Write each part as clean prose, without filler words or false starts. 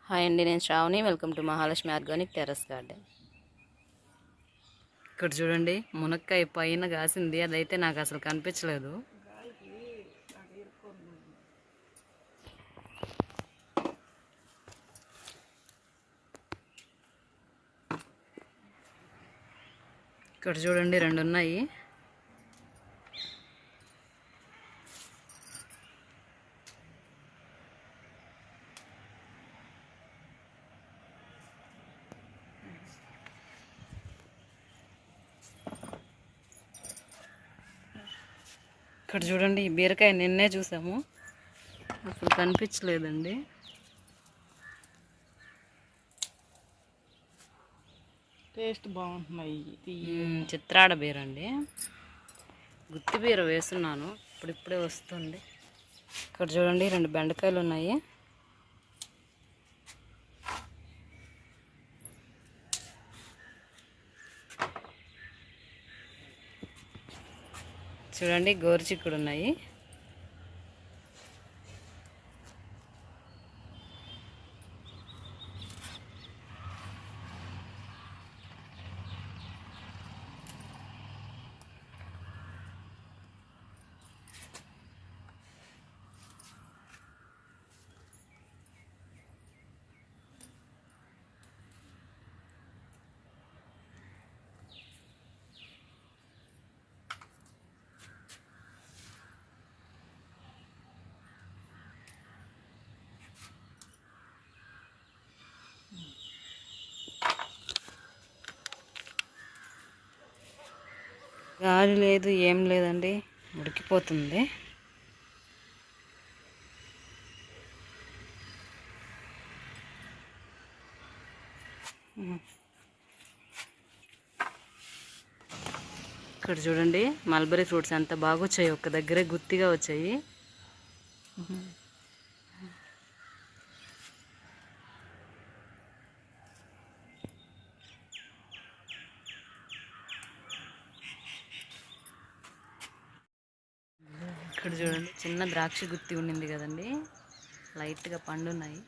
Hi అండి, నేను Sravani. Welcome to Mahalakshmi organic terrace garden. ఇక్కడ చూడండి, మునక్కాయ పైన కాసింది. అదైతే నాకు అసలు కనిపించలేదు. ఇక్కడ చూడండి, 2 ఉన్నాయి. ఇక్కడ చూడండి, ఈ బీరకాయ నిన్నే చూసాము, అసలు కనిపించలేదండి. టేస్ట్ బాగుంటున్నాయి. చిత్రాడ బీర అండి, గుత్తి బీర వేస్తున్నాను, ఇప్పుడిప్పుడే వస్తుంది. ఇక్కడ చూడండి, 2 బెండకాయలు ఉన్నాయి. చూడండి, గోరుచిక్కుడు ఉన్నాయి. గాలి లేదు, ఏం లేదండి, ఉడికిపోతుంది. ఇక్కడ చూడండి, మల్బరీ ఫ్రూట్స్ ఎంత బాగా వచ్చాయి, ఒక్క దగ్గరే గుత్తిగా వచ్చాయి. ఇక్కడ చూడండి, చిన్న ద్రాక్ష గుత్తి ఉండింది కదండి, లైట్గా పండున్నాయి.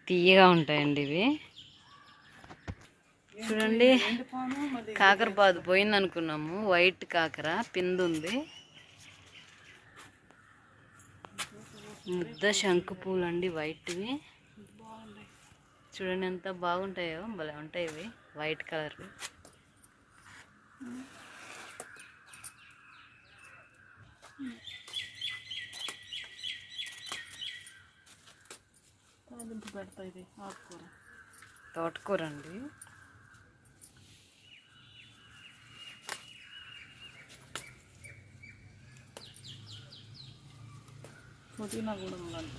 తీయగా ఉంటాయండి ఇవి. చూడండి, కాకరపాదు పోయింది అనుకున్నాము, వైట్ కాకర పిందు ఉంది. ముద్ద శంకు పూలు అండి, వైట్వి. చూడండి ఎంత బాగుంటాయో, భలే ఉంటాయి ఇవి, వైట్ కలర్. పెడతాయి ఆకుకూర, తోటకూర అండి. పుదీనా కూడా ఉందంట.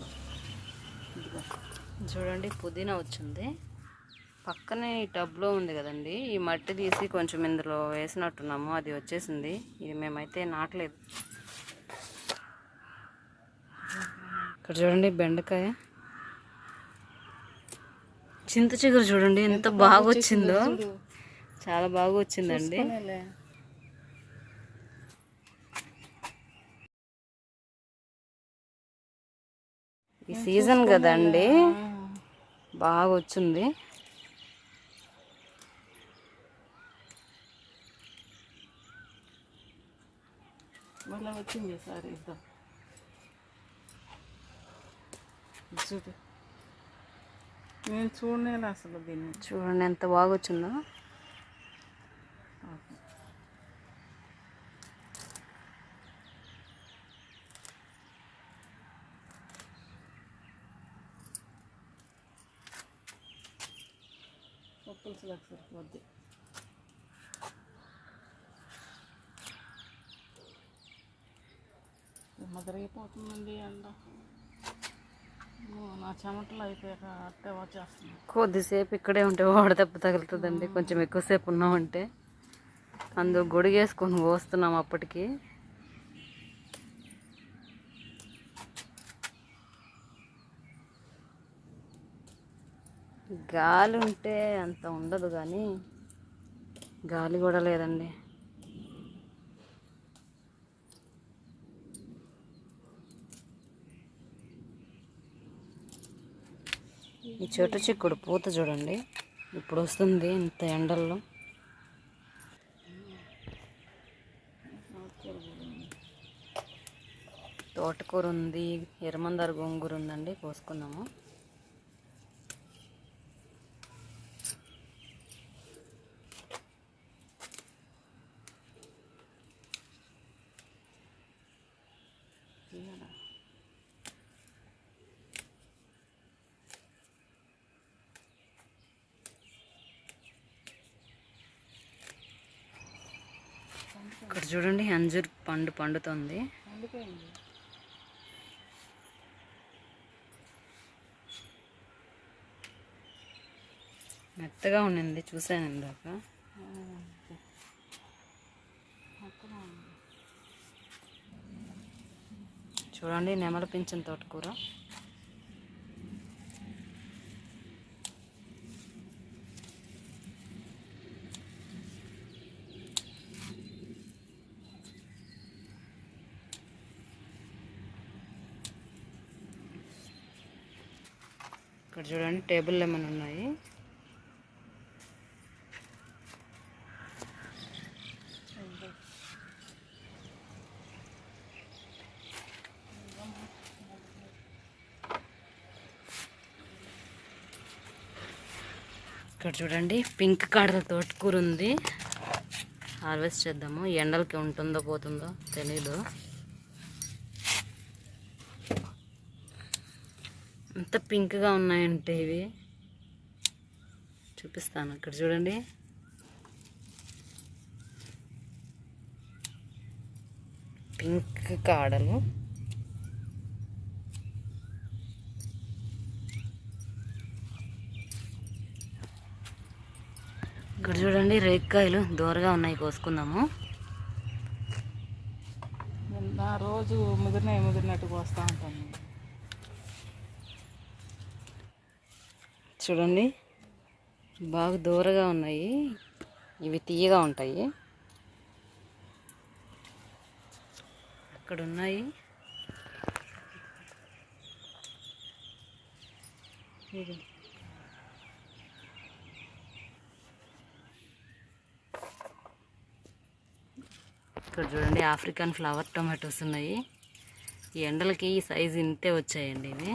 చూడండి, పుదీనా వచ్చింది. పక్కనే ఈ టబ్లో ఉంది కదండి, ఈ మట్టి తీసి కొంచెం ఇందులో వేసినట్టున్నాము, అది వచ్చేసింది. ఇది మేమైతే నాటలేదు. ఇక్కడ చూడండి, బెండకాయ. చింత చిగురు చూడండి ఎంత బాగా వచ్చిందో, చాలా బాగా వచ్చిందండి. ఈ సీజన్ కదండి, బాగా వచ్చింది. మళ్ళీ వచ్చింది సార్, ఇద్దాం. చూడు, నేను చూడలేదు అసలు దీన్ని. చూడండి ఎంత బాగా వచ్చిందో. పులుసులకు సరిపోద్ది. మదరిగిపోతుందండి ఎండ. నా చెమటలు అయిపోయాక అట్టే వచ్చేస్తుంది. కొద్దిసేపు ఇక్కడే ఉంటే వడదెబ్బ తగులుతుందండి, కొంచెం ఎక్కువసేపు ఉన్నామంటే. అందులో గొడిగేసుకొని పోస్తున్నాం అప్పటికి. గాలి ఉంటే అంత ఉండదు, కానీ గాలి కూడా లేదండి. ఈ చెట్టు చిక్కుడు పూత చూడండి, ఇప్పుడు వస్తుంది ఇంత ఎండల్లో. తోటకూర ఉంది, ఎర్రమందార గోంగూర ఉందండి, కోసుకుందాము. ఇక్కడ చూడండి అంజూర్ పండు పండుతుంది. మెత్తగా ఉండింది, చూసాను ఇందాక. చూడండి నెమల పింఛన్ తోటకూర. ఇక్కడ చూడండి టేబుల్ లెమన్ ఉన్నాయి. ఇక్కడ చూడండి పింక్ కాడల తోటకూర ఉంది, హార్వెస్ట్ చేద్దాము. ఎండలకి ఉంటుందో పోతుందో తెలీదు. ఎంత పింక్గా ఉన్నాయంటే ఇవి, చూపిస్తాను. ఇక్కడ చూడండి పింక్ కాడలు. ఇక్కడ చూడండి రేక్కాయలు దూరగా ఉన్నాయి, కోసుకుందాము. నా రోజు ముదిరినట్టు కోస్తూ ఉంటాను. చూడండి బాగా దూరగా ఉన్నాయి, ఇవి తీయగా ఉంటాయి. అక్కడ ఉన్నాయి. ఇక్కడ చూడండి ఆఫ్రికన్ ఫ్లవర్ టొమాటోస్ ఉన్నాయి. ఈ ఎండలకి ఈ సైజు ఇంతే వచ్చాయండి. ఇవి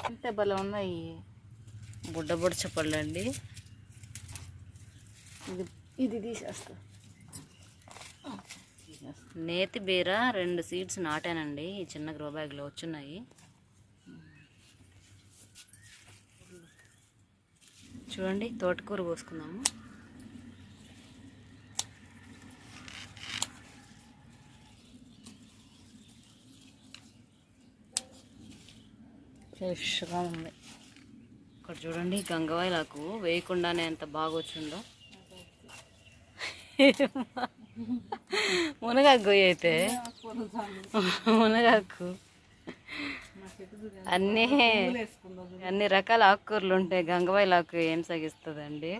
ఇంతే భలే ఉన్నాయి. బుడ్డ చెప్పండి. ఇది తీసేస్తా. నేతి బీర 2 సీడ్స్ నాటానండి, ఈ చిన్న గ్రో బ్యాగ్లో వచ్చున్నాయి. చూడండి తోటకూర కోసుకుందాము. ఫ్రెష్గా ఉంది. ఇక్కడ చూడండి గంగవాయిలకు వేయకుండానే ఎంత బాగా వచ్చిందో. మునగాకు అయితే మునగాకు అన్ని రకాల ఆకుకూరలు ఉంటాయి. గంగవాయిలకు ఏం సగిస్తుందండి.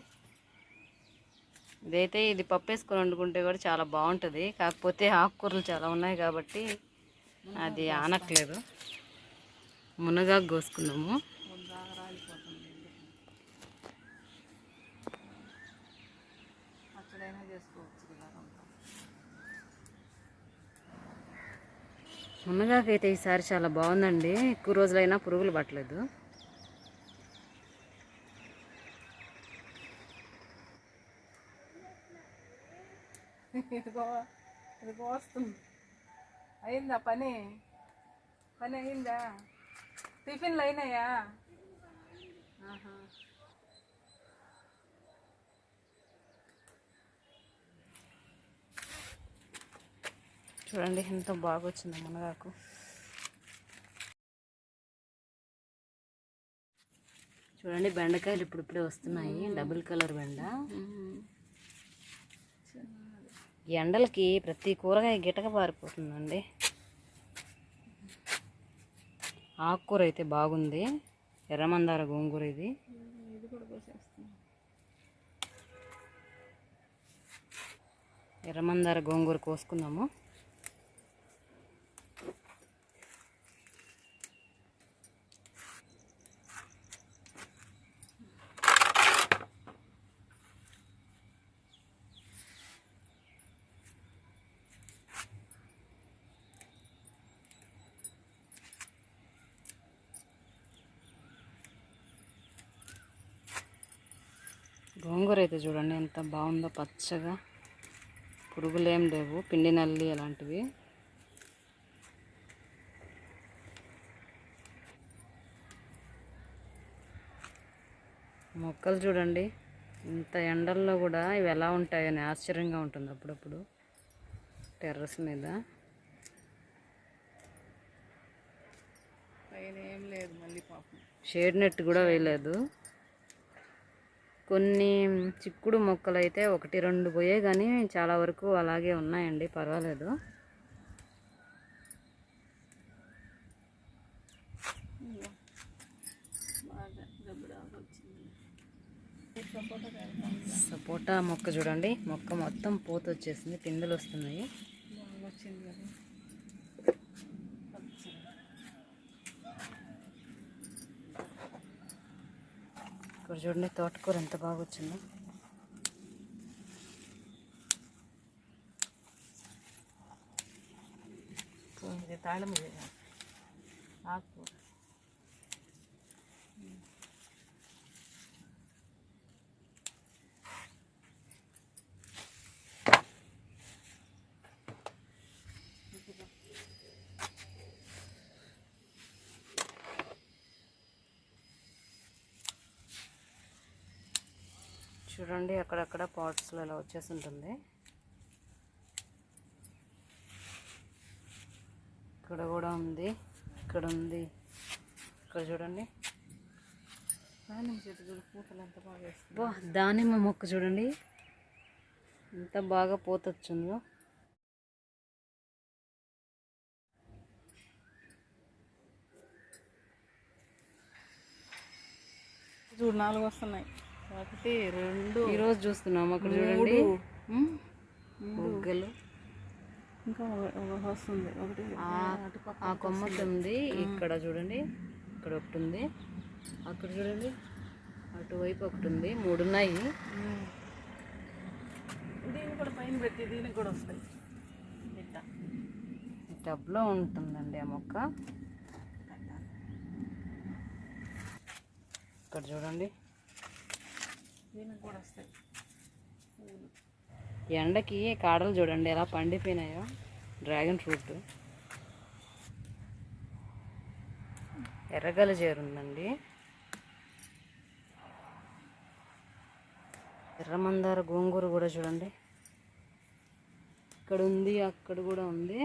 ఇదైతే ఇది పప్పు వేసుకొని వండుకుంటే కూడా చాలా బాగుంటుంది. కాకపోతే ఆకుకూరలు చాలా ఉన్నాయి కాబట్టి అది ఆనట్లేదు. మునగాకు కోసుకున్నాము. మునగాకు అయితే ఈసారి చాలా బాగుందండి, ఎక్కువ రోజులైనా పురుగులు పట్టలేదు. ఇదిగో వస్తుంది. అయిందా పని అయిందా? టిఫిన్లు అయినాయా? చూడండి ఎంత బాగా వచ్చిందో మునగాకు. చూడండి బెండకాయలు ఇప్పుడిప్పుడే వస్తున్నాయి, డబుల్ కలర్ బెండ. ఎండలకి ప్రతి కూరగాయ గిటక పారిపోతుందండి. ఆకుకూర అయితే బాగుంది, ఎర్రమందార గోంగూర. ఇది ఎర్రమందార గోంగూర కోసుకుందాము. గోంగూర అయితే చూడండి ఎంత బాగుందో, పచ్చగా, పురుగులు ఏం లేవు, పిండి నల్లి అలాంటివి. మొక్కలు చూడండి, ఇంత ఎండల్లో కూడా ఇవి ఎలా ఉంటాయని ఆశ్చర్యంగా ఉంటుంది అప్పుడప్పుడు. టెర్రస్ మీద పైన ఏం లేదు, మళ్ళీ పాపం షేడ్ నెట్ కూడా వేయలేదు. కొన్ని చిక్కుడు మొక్కలు అయితే 1-2 పోయే, కానీ చాలా వరకు అలాగే ఉన్నాయండి, పర్వాలేదు. సపోటా మొక్క చూడండి, మొక్క మొత్తం పూత వచ్చేసింది, పిందెలు వస్తున్నాయి. వచ్చింది కదా. ఇక్కడ చూడండి తోటకూర ఎంత బాగా వచ్చిందో. ఇది తాళం ఆకు. చూడండి అక్కడక్కడ పాట్స్లో ఇలా వచ్చేసి ఉంటుంది. ఇక్కడ కూడా ఉంది, ఇక్కడ ఉంది, ఇక్కడ చూడండి. దానిమ్మ చెట్టు కూడా పూతలు ఎంత బాగా వేస్తుంది. బా, దానిమ్మ మొక్క చూడండి ఎంత బాగా పూత వచ్చిందో. చూడు 4 వస్తున్నాయి. 1 2 ఈరోజు చూస్తున్నాము. అక్కడ చూడండి మొగ్గలు. ఇంకా వస్తుంది. ఆ కొమ్మకి ఉంది, ఇక్కడ చూడండి, ఇక్కడ ఒకటి ఉంది, అక్కడ చూడండి అటువైపు ఒకటి ఉంది, 3 ఉన్నాయి. దీన్ని కూడా పైన పెట్టి దీనికి కూడా వస్తాయి. టబ్లో ఉంటుందండి ఆ మొక్క. ఇక్కడ చూడండి దీనికి కూడా వస్తాయి. ఎండకి కాడలు చూడండి ఎలా పండిపోయినాయో. డ్రాగన్ ఫ్రూట్, ఎర్రగల చేరుందండి, ఎర్రమందార గోంగూర కూడా చూడండి ఇక్కడ ఉంది, అక్కడ కూడా ఉంది.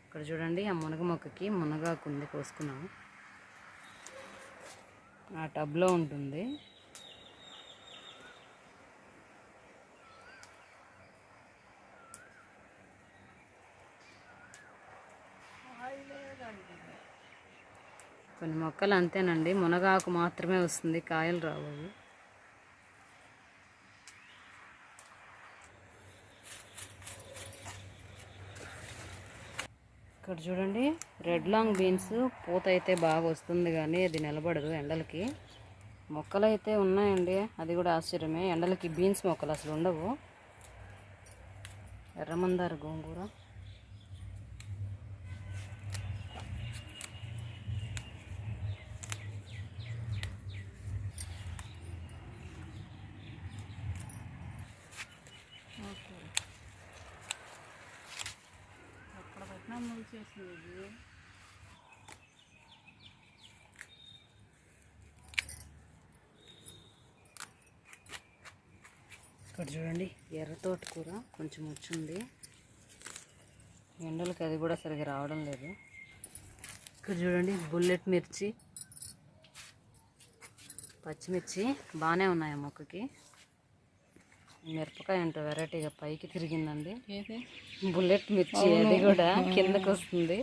ఇక్కడ చూడండి ఆ మునగ మొక్కకి మునగాకు ఉంది, కోసుకున్నాము. ఆ టబ్లో ఉంటుంది. కొన్ని మొక్కలు అంతేనండి, మునగాకు మాత్రమే వస్తుంది, కాయలు రావు. ఇక్కడ చూడండి రెడ్ లాంగ్ బీన్స్ పూత అయితే బాగా వస్తుంది, కానీ అది నిలబడదు ఎండలకి. మొక్కలు అయితే ఉన్నాయండి, అది కూడా ఆశ్చర్యమే. ఎండలకి బీన్స్ మొక్కలు అసలు ఉండవు. ఎర్రమందార గోంగూర, అక్కడ పెట్టినా చేస్తుంది. ఇక్కడ చూడండి ఎర్ర తోటకూర కొంచెం వచ్చింది, ఎండలకి అది కూడా సరిగా రావడం లేదు. ఇక్కడ చూడండి బుల్లెట్ మిర్చి, పచ్చిమిర్చి బాగానే ఉన్నాయి ఆ మొక్కకి. మిరపకాయ అంత వెరైటీగా పైకి తిరిగిందండి, బుల్లెట్ మిర్చి, అది కూడా కిందకు వస్తుంది.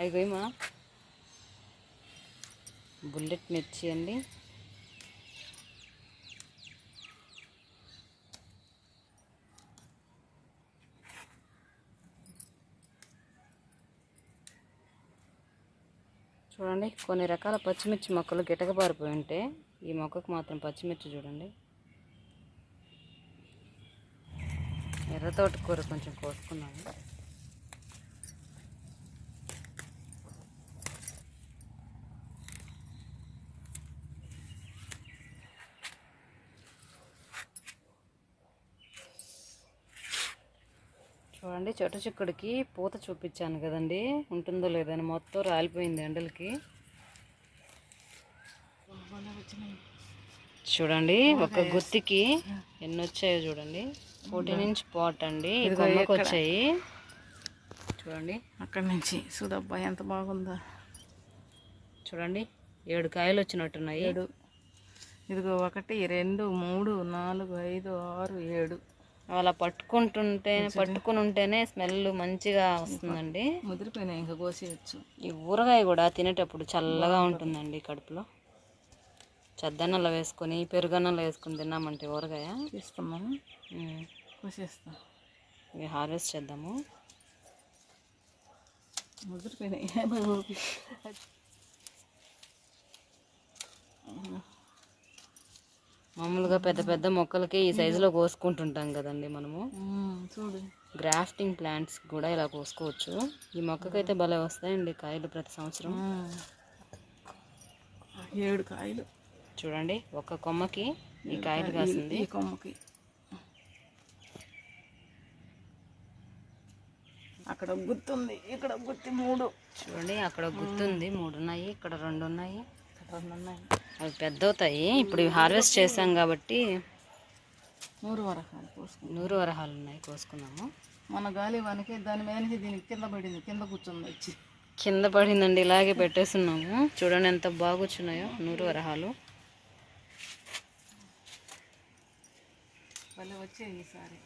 అయిపోయిమా బుల్లెట్ మిర్చి అండి. చూడండి కొన్ని రకాల పచ్చిమిర్చి మొక్కలు గిటకబారిపోయి ఉంటే, ఈ మొక్కకు మాత్రం పచ్చిమిర్చి చూడండి. ఎర్ర తోటకూర కొంచెం కోసుకున్నాము. చూడండి, చెట్టు చిక్కుడికి పూత చూపించాను కదండి, ఉంటుందో లేదని మొత్తం రాలిపోయింది ఎండలకి. చూడండి ఒక గుత్తికి ఎన్ని వచ్చాయో చూడండి. 14 ఇంచ్ పాట్ అండి, కొమ్మకి వచ్చాయి చూడండి. అక్కడి నుంచి చూడబ్బా ఎంత బాగుందో. చూడండి 7 కాయలు వచ్చినట్టున్నాయి. 7 ఇదిగో 1 2 3 4 5 6 7 అలా పట్టుకుని ఉంటేనే స్మెల్ మంచిగా వస్తుందండి. ముదిరిపోయినాయి, ఇంకా కోసేయచ్చు. ఈ ఊరగాయ కూడా తినేటప్పుడు చల్లగా ఉంటుందండి కడుపులో. చద్దన్నంలో వేసుకొని పెరుగన్నంలో వేసుకొని తిన్నామంటే ఊరగాయ తీస్తున్నాము, కోసేస్తాం. ఇవి హార్వెస్ట్ చేద్దాము. ముదిరిపోయినాయి. మామూలుగా పెద్ద పెద్ద మొక్కలకి ఈ సైజులో కోసుకుంటుంటాం కదండి మనము. చూడు, గ్రాఫ్టింగ్ ప్లాంట్స్ కూడా ఇలా కోసుకోవచ్చు. ఈ మొక్కకైతే భలే వస్తాయండి కాయలు ప్రతి సంవత్సరం. 7 కాయలు చూడండి, ఒక కొమ్మకి ఈ కాయలు కాసింది. ఈ కొమ్మకి అక్కడ గుర్తుంది, ఇక్కడ గుర్తి 3. చూడండి అక్కడ గుర్తుంది 3 ఉన్నాయి, ఇక్కడ 2 ఉన్నాయి. 2 ఉన్నాయి, అవి పెద్ద అవుతాయి. ఇప్పుడు ఇవి హార్వెస్ట్ చేసాం కాబట్టి 100 వరహాలు కోసుకుంటాం. 100 వరహాలు ఉన్నాయి, కోసుకున్నాము. మన గాలి వానికి దాని మీద నుంచి దీనికి కింద పడింది, కింద కూర్చుంది వచ్చి. కింద పడిందండి, ఇలాగే పెట్టేస్తున్నాము. చూడండి ఎంత బాగా వచ్చినాయో 100 వరహాలు. భలే వచ్చాయి ఈసారి.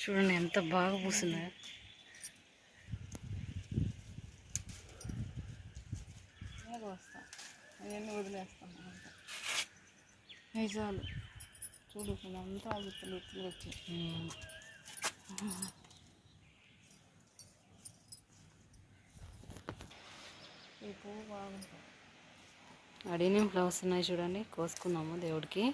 చూడండి ఎంత బాగా పూస్తున్నాయో. వస్తాం, అవన్నీ వదిలేస్తాం. నిజాలు చూడు, అంతా గుర్తులు వచ్చాయి. ఈ పువ్వు బాగుంటుంది. అడీనియం ఫ్లవర్స్ ఉన్నాయి చూడండి, కోసుకున్నాము దేవుడికి.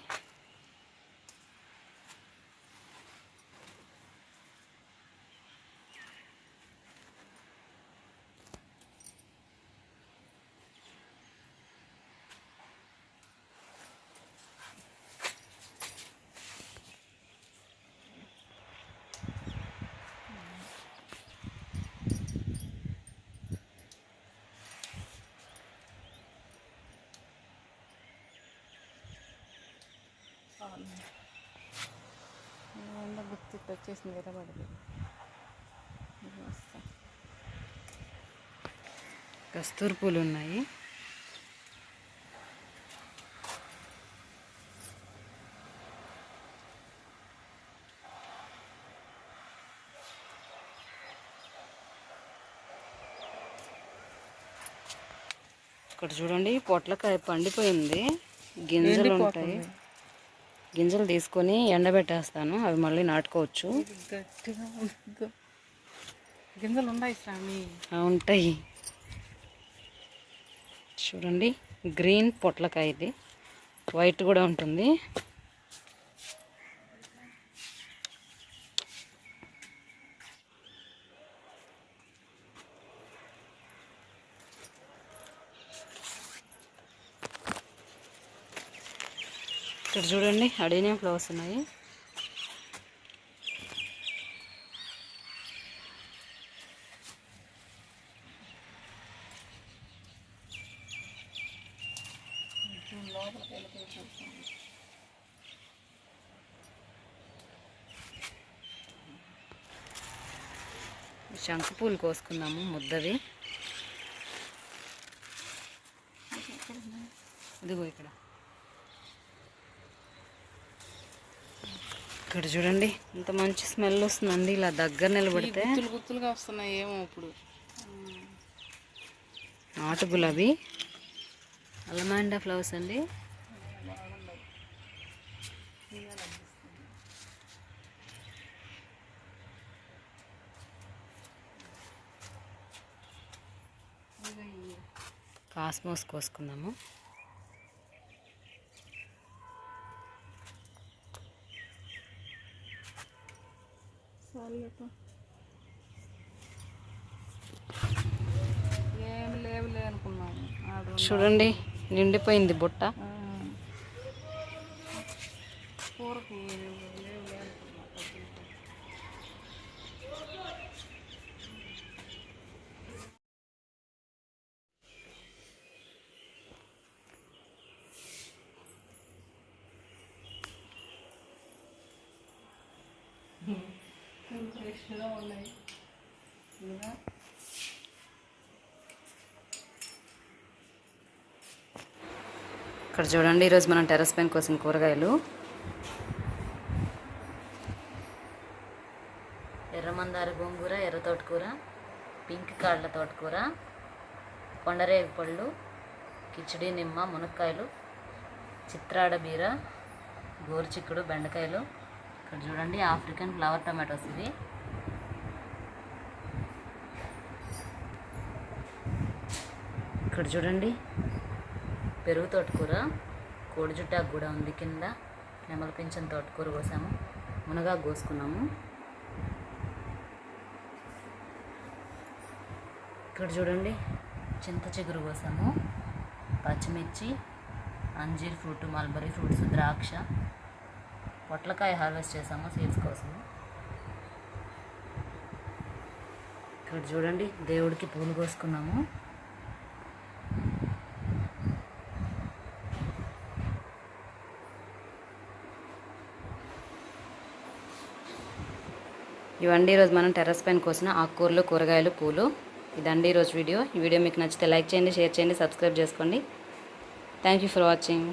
గుర్తు వచ్చేసింది, ఎర్రబడింది. కస్తూరి పూలు ఉన్నాయి. ఇక్కడ చూడండి పొట్లకాయ పండిపోయింది, గింజలు ఉంటాయి. గింజలు తీసుకొని ఎండబెట్టేస్తాను, అవి మళ్ళీ నాటుకోవచ్చు. గట్టిగా గింజలు ఉన్నాయి స్వామి, ఉంటాయి. చూడండి గ్రీన్ పొట్లకాయ, ఇది వైట్ కూడా ఉంటుంది. ఇక్కడ చూడండి అడీనియం ఫ్లవర్స్ ఉన్నాయి. శంఖ పూలు కోసుకున్నాము, ముద్దవి. ఇదిగో ఇక్కడ ఇక్కడ చూడండి ఇంత మంచి స్మెల్ వస్తుందండి. ఇలా దగ్గర నిలబడితే గుత్తులుగా వస్తున్నాయి. ఏమో ఇప్పుడు నాటు గులాబీ, అలమాండా ఫ్లవర్స్ అండి. కాస్మోస్ కోసుకుందాము. చూడండి నిండిపోయింది బుట్ట. కూరకి ఫ్రెష్గా ఉన్నాయి. ఇక్కడ చూడండి ఈరోజు మనం టెర్రస్ పైన కోసిన కూరగాయలు. ఎర్రమందార గోంగూర, ఎర్ర తోటకూర, పింక్ కాళ్ళ తోటకూర, కొండరేగు పళ్ళు, కిచిడి నిమ్మ, మునక్కాయలు, చిత్రాడ బీర, గోరుచిక్కుడు, బెండకాయలు. ఇక్కడ చూడండి ఆఫ్రికన్ ఫ్లవర్ టమాటోస్ ఇవి. ఇక్కడ చూడండి పెరుగు తోటకూర, కోడి జుట్టాకు కూడా ఉంది కింద. నెమల పింఛన్ తోటకూర కోసాము, మునగా కోసుకున్నాము. ఇక్కడ చూడండి చింత చిగురు కోసాము, పచ్చిమిర్చి, అంజీర్ ఫ్రూట్, మల్బరీ ఫ్రూట్స్, ద్రాక్ష, పొట్లకాయ హార్వెస్ట్ చేసాము సీడ్స్ కోసము. ఇక్కడ చూడండి దేవుడికి పూలు కోసుకున్నాము. ఇవండి ఈరోజు మనం టెర్రస్ పైన కోసిన ఆకుకూరలు, కూరగాయలు, పూలు. ఇదండి ఈరోజు వీడియో. ఈ వీడియో మీకు నచ్చితే లైక్ చేయండి, షేర్ చేయండి, సబ్స్క్రైబ్ చేసుకోండి. Thank you for watching.